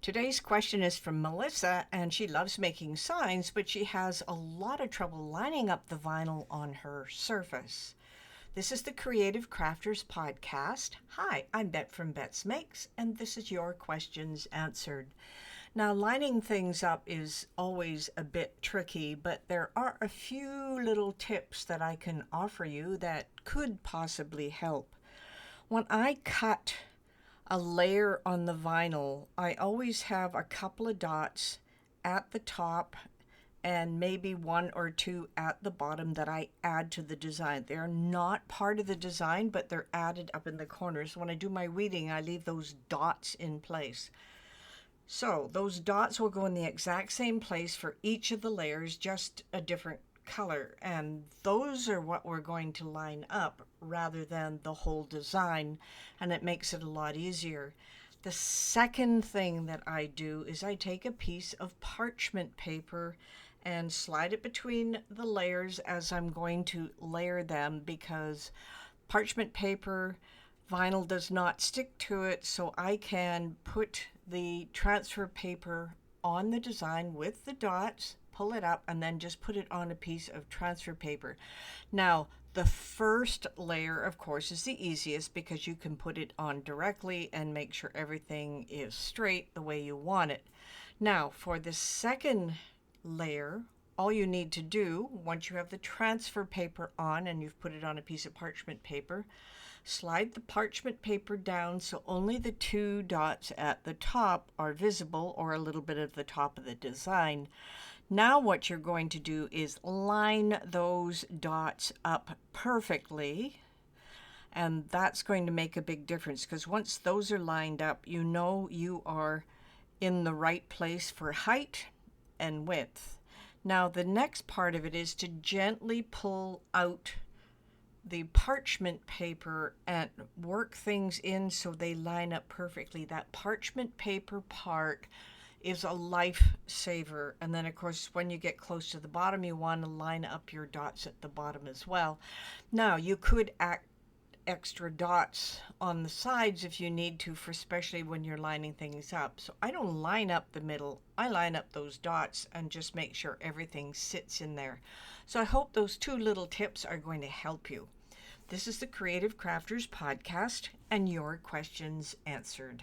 Today's question is from Melissa, and she loves making signs, but she has a lot of trouble lining up the vinyl on her surface. This is the Creative Crafters Podcast. Hi, I'm Bette from Bette's Makes, and this is your questions answered. Now, lining things up is always a bit tricky, but there are a few little tips that I can offer you that could possibly help. When I cut a layer on the vinyl, I always have a couple of dots at the top and maybe one or two at the bottom that I add to the design. They're not part of the design, but they're added up in the corners. When I do my weeding, I leave those dots in place. So those dots will go in the exact same place for each of the layers, just a different color, and those are what we're going to line up rather than the whole design, and it makes it a lot easier. The second thing that I do is I take a piece of parchment paper and slide it between the layers as I'm going to layer them, because parchment paper vinyl does not stick to it, so I can put the transfer paper on the design with the dots, pull it up, and then just put it on a piece of transfer paper. Now, the first layer, of course, is the easiest because you can put it on directly and make sure everything is straight the way you want it. Now, for the second layer, all you need to do, once you have the transfer paper on and you've put it on a piece of parchment paper, slide the parchment paper down so only the two dots at the top are visible, or a little bit of the top of the design. Now what you're going to do is line those dots up perfectly, and that's going to make a big difference, because once those are lined up, you know you are in the right place for height and width. Now the next part of it is to gently pull out the parchment paper and work things in so they line up perfectly. That parchment paper part is a lifesaver. And then of course when you get close to the bottom, you want to line up your dots at the bottom as well. Now you could add extra dots on the sides if you need to, for especially when you're lining things up. So I don't line up the middle, I line up those dots and just make sure everything sits in there. So I hope those two little tips are going to help you. This is the Creative Crafters Podcast, and your questions answered.